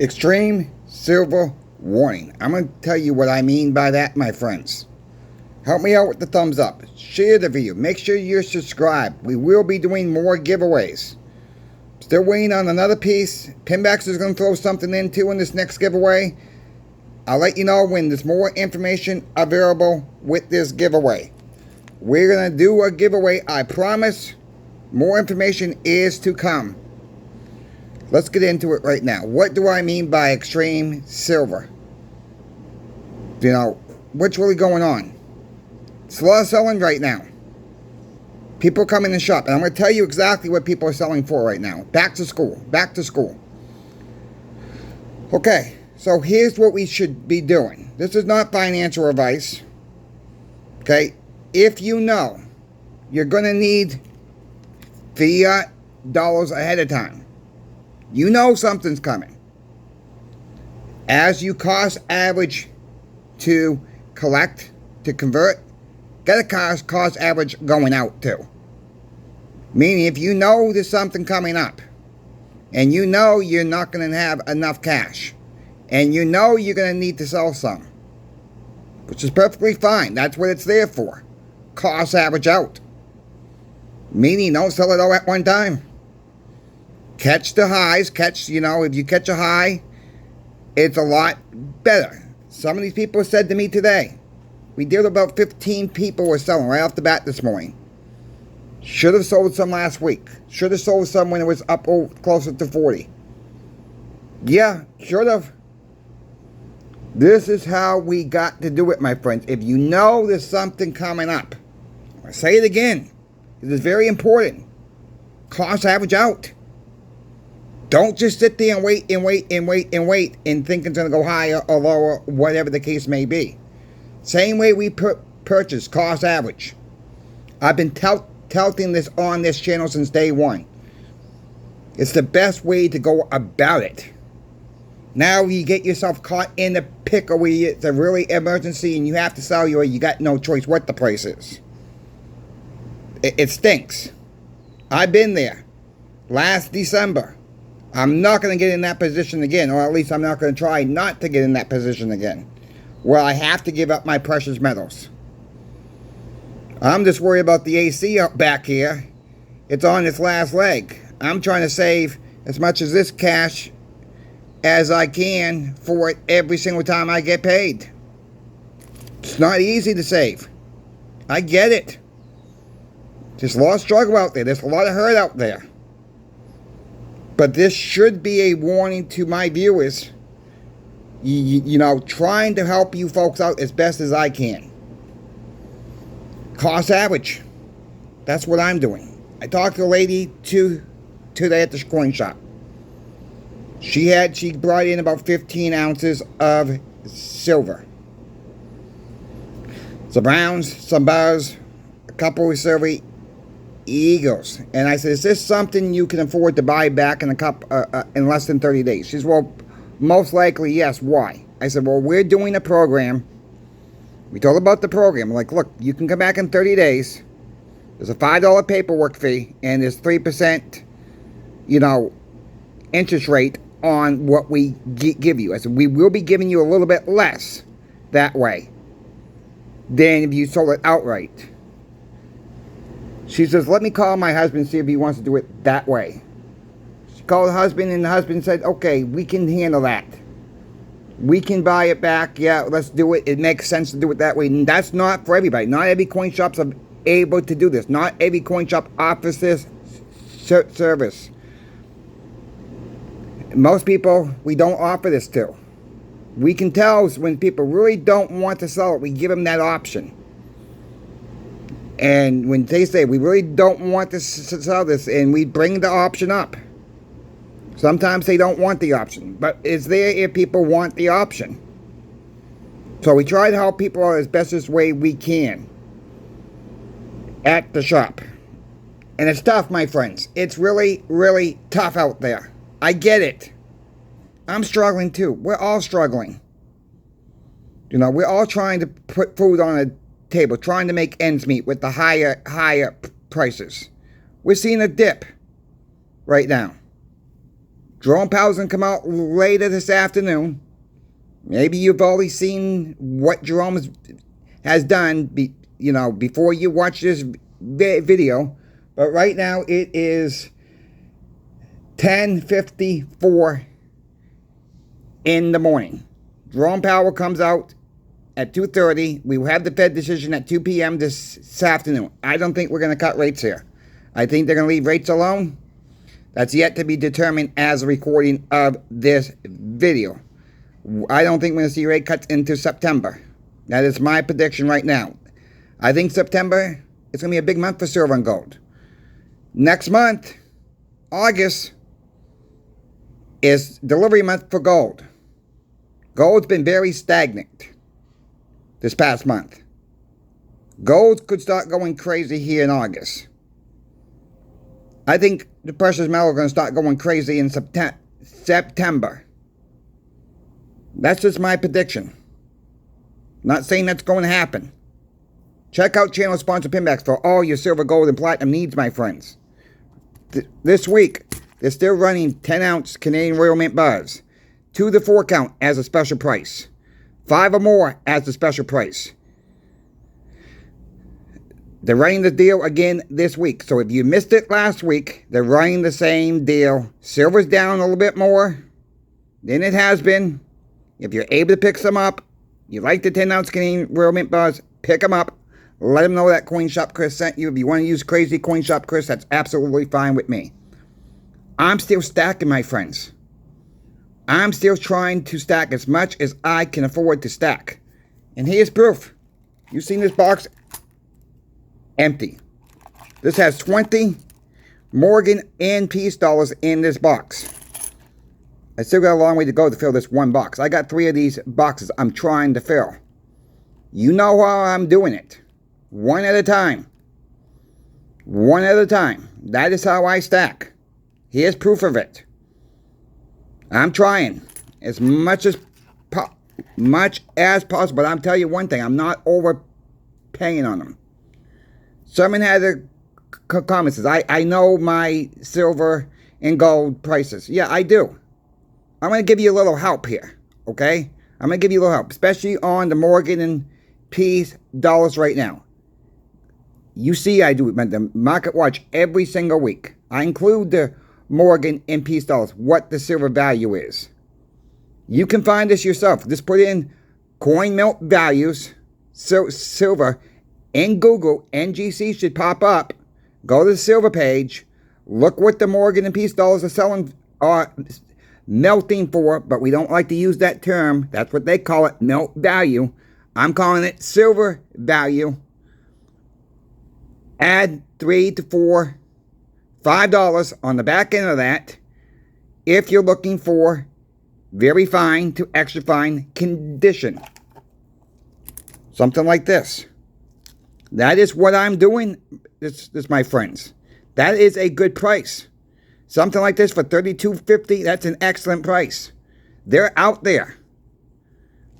Extreme silver warning. I'm going to tell you what I mean by that, my friends. Help me out with the thumbs up. Share the video. Make sure you're subscribed. We will be doing more giveaways. Still waiting on another piece. Pinbacks is going to throw something in too in this next giveaway. I'll let you know when there's more information available with this giveaway. We're going to do a giveaway, I promise. More information is to come. Let's get into it right now. What do I mean by extreme silver? You know, what's really going on? It's a lot of selling right now. People come in and shop. And I'm going to tell you exactly what people are selling for right now. Back to school. Back to school. Okay. So here's what we should be doing. This is not financial advice. Okay. If you know you're going to need fiat dollars ahead of time. You know something's coming. As you cost average to collect, to convert, get a cost average going out too. Meaning if you know there's something coming up, and you know you're not going to have enough cash, and you know you're going to need to sell some, which is perfectly fine. That's what it's there for. Cost average out. Meaning don't sell it all at one time. Catch the highs. If you catch a high, it's a lot better. Some of these people said to me today, we did about 15 people were selling right off the bat this morning. Should have sold some last week. Should have sold some when it was up closer to 40. Yeah, should have. This is how we got to do it, my friends. If you know there's something coming up, I say it again. It is very important. Cost average out. Don't just sit there and wait and think it's going to go higher or lower, whatever the case may be. Same way we purchase, cost average. I've been touting this on this channel since day one. It's the best way to go about it. Now you get yourself caught in the pickle where it's a really emergency and you have to sell you got no choice what the price is. It stinks. I've been there. Last December. I'm not going to get in that position again, or at least I'm not going to try not to get in that position again, where I have to give up my precious metals. I'm just worried about the AC up back here. It's on its last leg. I'm trying to save as much of this cash as I can for it every single time I get paid. It's not easy to save. I get it. There's a lot of struggle out there. There's a lot of hurt out there. But this should be a warning to my viewers. You know, trying to help you folks out as best as I can. Cost average. That's what I'm doing. I talked to a lady today at the coin shop. She brought in about 15 ounces of silver. Some rounds, some bars, a couple of silver eagles. And I said, is this something you can afford to buy back in less than 30 days? She says, well, most likely, yes. Why? I said, well, we're doing a program. We told her about the program. I'm like, look, you can come back in 30 days. There's a $5 paperwork fee, and there's 3%, interest rate on what we give you. I said, we will be giving you a little bit less that way than if you sold it outright. She says, let me call my husband and see if he wants to do it that way. She called the husband, and the husband said, okay, we can handle that. We can buy it back. Yeah, let's do it. It makes sense to do it that way. And that's not for everybody. Not every coin shop's able to do this. Not every coin shop offers this service. Most people, we don't offer this to. We can tell when people really don't want to sell it, we give them that option. And when they say, we really don't want to sell this, and we bring the option up. Sometimes they don't want the option, but it's there if people want the option. So we try to help people out as best as way we can at the shop. And it's tough, my friends. It's really, really tough out there. I get it. I'm struggling too. We're all struggling. We're all trying to put food on a table, trying to make ends meet with the higher prices. We're seeing a dip right now. Jerome Powell's going to come out later this afternoon. Maybe you've already seen what Jerome has done, before you watch this video. But right now it is 10:54 in the morning. Jerome Powell comes out at 2:30. We will have the Fed decision at 2 p.m. this afternoon. I don't think we're going to cut rates here. I think they're going to leave rates alone. That's yet to be determined as a recording of this video. I don't think we're going to see rate cuts into September. That is my prediction right now. I think September is going to be a big month for silver and gold. Next month, August, is delivery month for gold. Gold's been very stagnant this past month. Gold could start going crazy here in August. I think the precious metal are going to start going crazy in September. That's just my prediction. Not saying that's going to happen. Check out channel sponsor Pinbacks for all your silver, gold, and platinum needs, my friends. This week, they're still running 10-ounce Canadian Royal Mint bars. 2 to 4 count as a special price. 5 or more as the special price. They're running the deal again this week. So if you missed it last week, they're running the same deal. Silver's down a little bit more than it has been. If you're able to pick some up, you like the 10-ounce Canadian Royal Mint bars, pick them up. Let them know that Coin Shop Chris sent you. If you want to use crazy Coin Shop Chris, that's absolutely fine with me. I'm still stacking, my friends. I'm still trying to stack as much as I can afford to stack. And here's proof. You've seen this box? Empty. This has 20 Morgan and Peace dollars in this box. I still got a long way to go to fill this one box. I got 3 of these boxes I'm trying to fill. You know how I'm doing it. One at a time. One at a time. That is how I stack. Here's proof of it. I'm trying as much as possible. But I'm telling you one thing. I'm not overpaying on them. Someone had a comment says, I know my silver and gold prices. Yeah, I do. I'm going to give you a little help here. Okay? I'm going to give you a little help. Especially on the Morgan and Peace dollars right now. You see I do the market watch every single week. I include the Morgan and Peace dollars, what the silver value is. You can find this yourself. Just put in coin melt values, silver, in Google. NGC should pop up. Go to the silver page. Look what the Morgan and Peace dollars are selling, are melting for, but we don't like to use that term. That's what they call it, melt value. I'm calling it silver value. Add $3 to $4, $5 on the back end of that if you're looking for very fine to extra fine condition. Something like this. That is what I'm doing, this my friends. That is a good price. Something like this for $32.50, that's an excellent price. They're out there.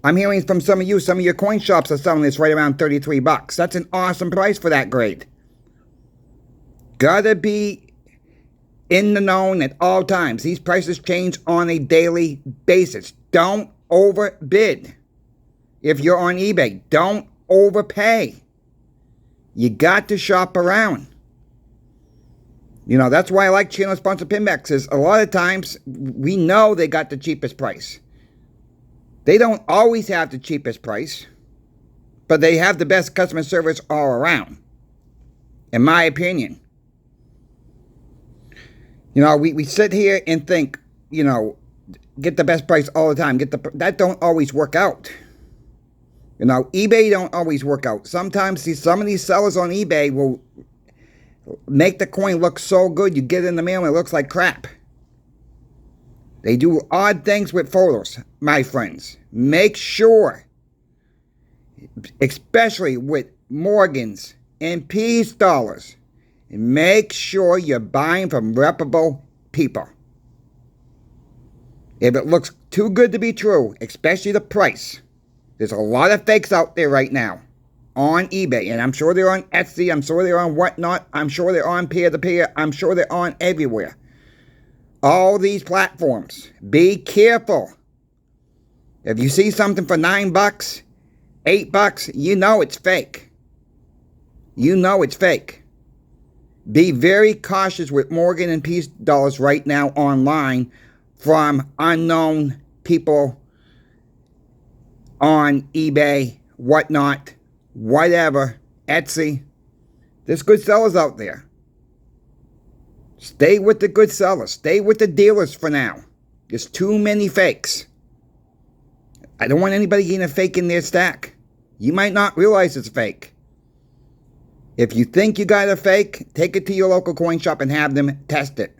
I'm hearing from some of your coin shops are selling this right around $33. That's an awesome price for that grade. Gotta be in the known at all times. These prices change on a daily basis. Don't overbid. If you're on eBay, don't overpay. You got to shop around. You know, that's why I like channel sponsor Pinbacks. Is a lot of times we know they got the cheapest price. They don't always have the cheapest price, but they have the best customer service all around, in my opinion. You know, we sit here and think, you know, get the best price all the time. That don't always work out. You know, eBay don't always work out. Sometimes some of these sellers on eBay will make the coin look so good, you get it in the mail and it looks like crap. They do odd things with photos, my friends. Make sure, especially with Morgans and Peace dollars, make sure you're buying from reputable people. If it looks too good to be true, especially the price, there's a lot of fakes out there right now on eBay, and I'm sure they're on Etsy, I'm sure they're on whatnot, I'm sure they're on peer-to-peer, I'm sure they're on everywhere. All these platforms. Be careful. If you see something for $9, $8, you know it's fake. You know it's fake. Be very cautious with Morgan and Peace dollars right now online from unknown people on eBay, whatnot, whatever, Etsy. There's good sellers out there. Stay with the good sellers. Stay with the dealers for now. There's too many fakes. I don't want anybody getting a fake in their stack. You might not realize it's fake. If you think you got a fake, take it to your local coin shop and have them test it.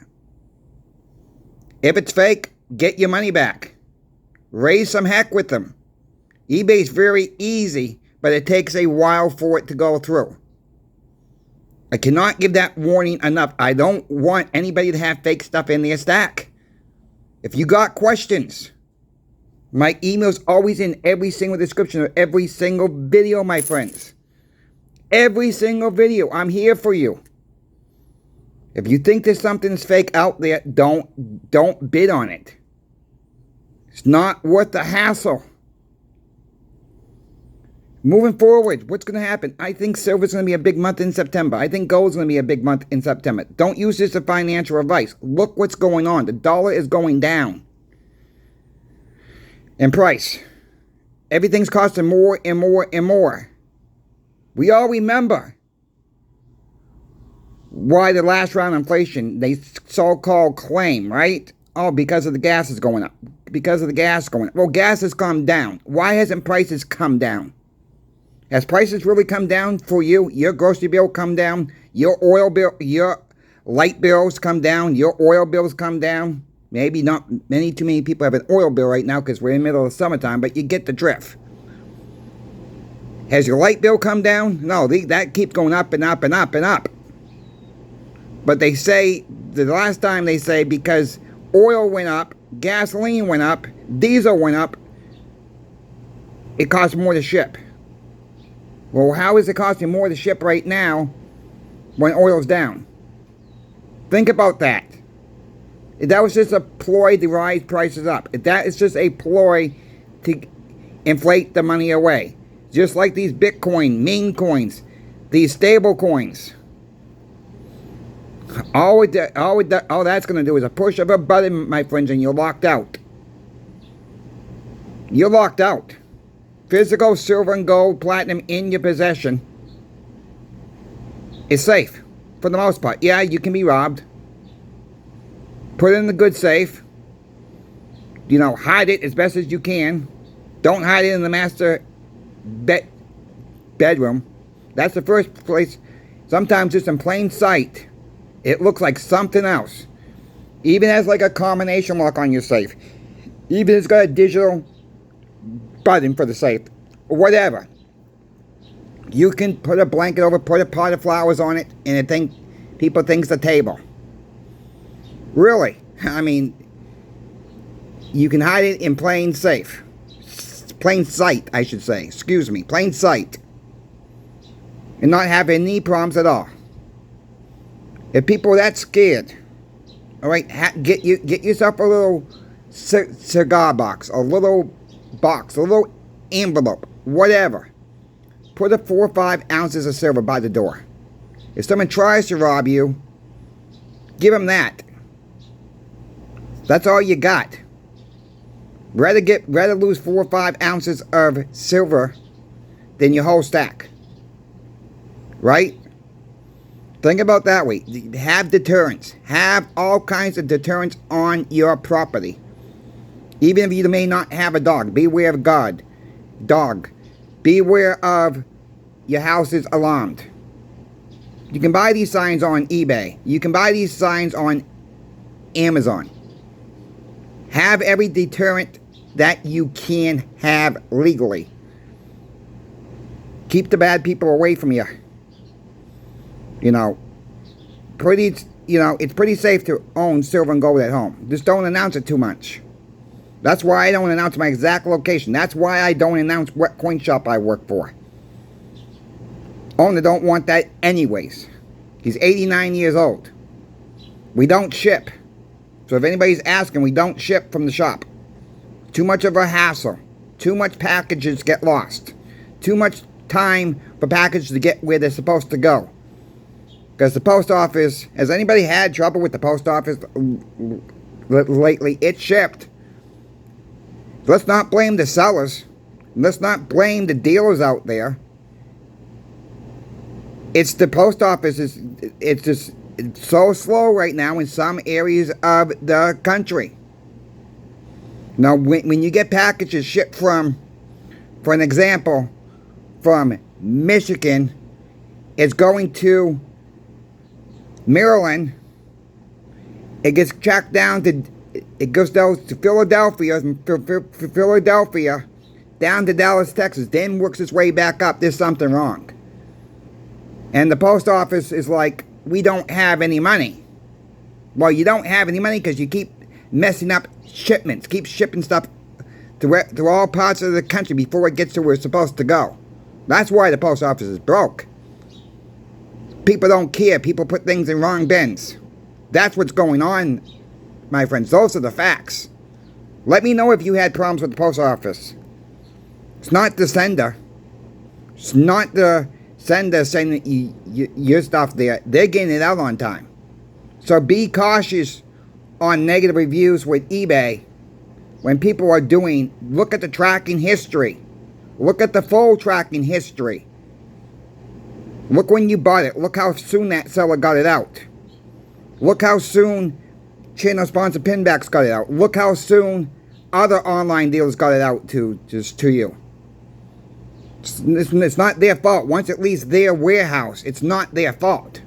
If it's fake, get your money back. Raise some heck with them. eBay's very easy, but it takes a while for it to go through. I cannot give that warning enough. I don't want anybody to have fake stuff in their stack. If you got questions, my email's always in every single description of every single video, my friends. Every single video. I'm here for you. If you think there's something that's fake out there, don't bid on it. It's not worth the hassle. Moving forward, what's going to happen? I think silver's going to be a big month in September. I think gold's going to be a big month in September. Don't use this as financial advice. Look what's going on. The dollar is going down in price. Everything's costing more and more and more. We all remember why the last round of inflation, they so-called claim, right? Oh, because of the gas is going up. Because of the gas going up. Well, gas has come down. Why hasn't prices come down? Has prices really come down for you? Your grocery bill come down? Your oil bill, your light bills come down? Your oil bills come down? Maybe not too many people have an oil bill right now because we're in the middle of summertime, but you get the drift. Has your light bill come down? No, that keeps going up and up and up and up. But they say, the last time they say, because oil went up, gasoline went up, diesel went up, it costs more to ship. Well, how is it costing more to ship right now when oil's down? Think about that. If that was just a ploy to rise prices up, if that is just a ploy to inflate the money away, just like these Bitcoin, meme coins, these stable coins, all that's going to do is a push of a button, my friends, and you're locked out. You're locked out. Physical silver and gold, platinum in your possession is safe for the most part. Yeah, you can be robbed. Put it in the good safe. You know, hide it as best as you can. Don't hide it in the master bedroom. That's the first place. Sometimes just in plain sight, it looks like something else. Even has like a combination lock on your safe. Even it's got a digital button for the safe. Or whatever. You can put a blanket over, put a pot of flowers on it, and people think it's a table. Really. I mean, you can hide it in plain safe. Plain sight, I should say. Excuse me. Plain sight. And not have any problems at all. If people are that scared, all right, get yourself a little cigar box, a little envelope, whatever. Put 4 or 5 ounces of silver by the door. If someone tries to rob you, give them that. That's all you got. Rather lose 4 or 5 ounces of silver than your whole stack. Right? Think about that way. Have deterrents. Have all kinds of deterrents on your property. Even if you may not have a dog, beware of dog. Beware of your house is alarmed. You can buy these signs on eBay. You can buy these signs on Amazon. Have every deterrent that you can have legally. Keep the bad people away from you. You know, it's pretty safe to own silver and gold at home. Just don't announce it too much. That's why I don't announce my exact location. That's why I don't announce what coin shop I work for. Owner don't want that anyways. He's 89 years old. We don't ship. So if anybody's asking, we don't ship from the shop. Too much of a hassle. Too much packages get lost. Too much time for packages to get where they're supposed to go. Because the post office, has anybody had trouble with the post office lately? It's shipped. Let's not blame the sellers. Let's not blame the dealers out there. It's the post office. It's just so slow right now in some areas of the country. Now, when you get packages shipped from, for an example, from Michigan, it's going to Maryland. It gets tracked down to, it goes down to Philadelphia, down to Dallas, Texas, then works its way back up. There's something wrong. And the post office is like, we don't have any money. Well, you don't have any money because you keep messing up shipments, keep shipping stuff to all parts of the country before it gets to where it's supposed to go. That's why the post office is broke. People don't care. People put things in wrong bins. That's what's going on, my friends. Those are the facts. Let me know if you had problems with the post office. It's not the sender. It's not the sender sending your stuff there. They're getting it out on time. So be cautious on negative reviews with eBay. When people are doing, look at the tracking history. Look at the full tracking history. Look when you bought it. Look how soon that seller got it out. Look how soon channel sponsor pinbacks got it out. Look how soon other online dealers got it out to you. It's not their fault. Once it leaves their warehouse, it's not their fault.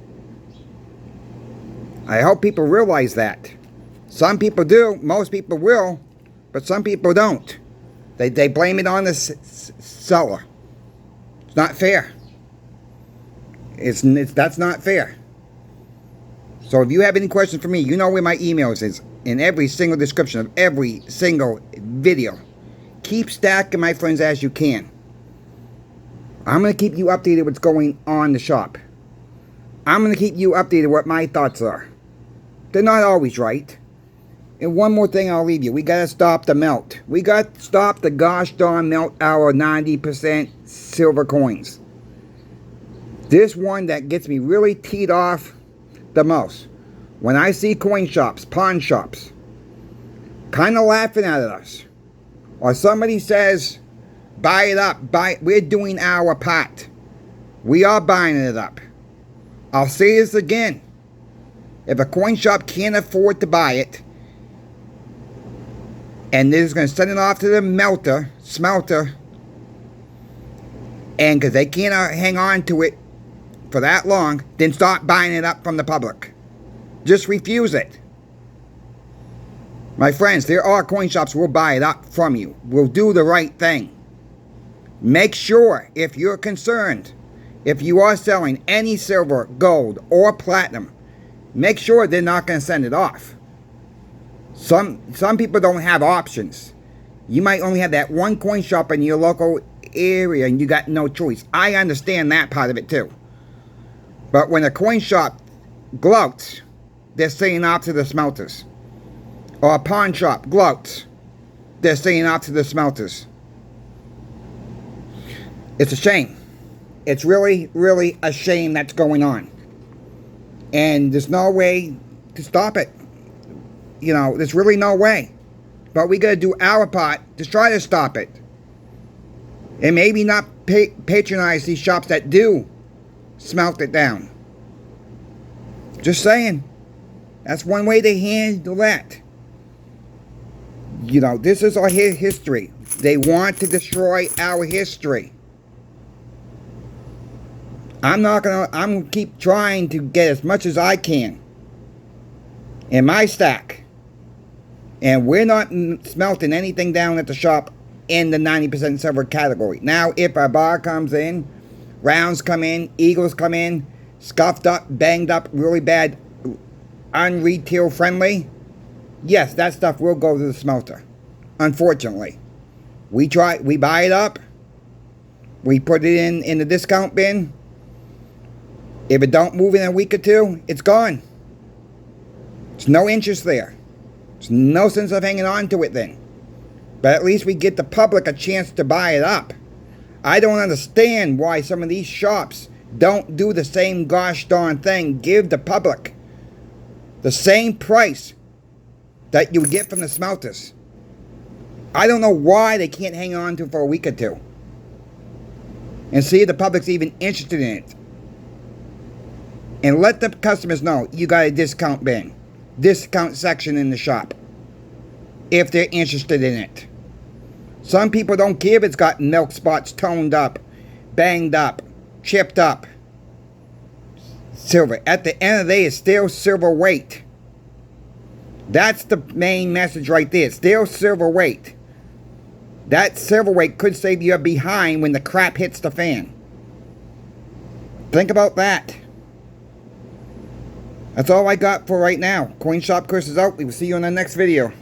I hope people realize that. Some people do. Most people will. But some people don't. They blame it on the seller. It's not fair. That's not fair. So if you have any questions for me, you know where my emails is in every single description of every single video. Keep stacking, my friends, as you can. I'm going to keep you updated what's going on in the shop. I'm going to keep you updated what my thoughts are. They're not always right. And one more thing I'll leave you. We got to stop the melt. We got to stop the gosh darn melt our 90% silver coins. This one that gets me really teed off the most. When I see coin shops, pawn shops, kind of laughing at us. Or somebody says, buy it up. We're doing our part. We are buying it up. I'll say this again. If a coin shop can't afford to buy it, and they're just going to send it off to the smelter, and because they can't hang on to it for that long, then stop buying it up from the public. Just refuse it. My friends, there are coin shops who will buy it up from you. Will do the right thing. Make sure, if you're concerned, if you are selling any silver, gold, or platinum, make sure they're not going to send it off. Some people don't have options. You might only have that one coin shop in your local area and you got no choice. I understand that part of it too. But when a coin shop gloats, they're saying off to the smelters. Or a pawn shop gloats, they're saying off to the smelters. It's a shame. It's really, really a shame that's going on. And there's no way to stop it. You know, there's really no way. But we got to do our part to try to stop it. And maybe not patronize these shops that do smelt it down. Just saying. That's one way to handle that. You know, this is our history. They want to destroy our history. I'm gonna keep trying to get as much as I can in my stack. And we're not smelting anything down at the shop in the 90% silver category. Now, if a bar comes in, rounds come in, eagles come in, scuffed up, banged up, really bad, unretail friendly, yes, that stuff will go to the smelter. Unfortunately. We buy it up, we put it in the discount bin. If it don't move in a week or two, it's gone. There's no interest there. There's no sense of hanging on to it then. But at least we get the public a chance to buy it up. I don't understand why some of these shops don't do the same gosh darn thing. Give the public the same price that you would get from the smelters. I don't know why they can't hang on to it for a week or two. And see if the public's even interested in it. And let the customers know you got a discount bin. Discount section in the shop. If they're interested in it. Some people don't care if it's got milk spots toned up, banged up, chipped up. Silver. At the end of the day, it's still silver weight. That's the main message right there. It's still silver weight. That silver weight could save you a behind when the crap hits the fan. Think about that. That's all I got for right now. Coin Shop Chris is out. We will see you in the next video.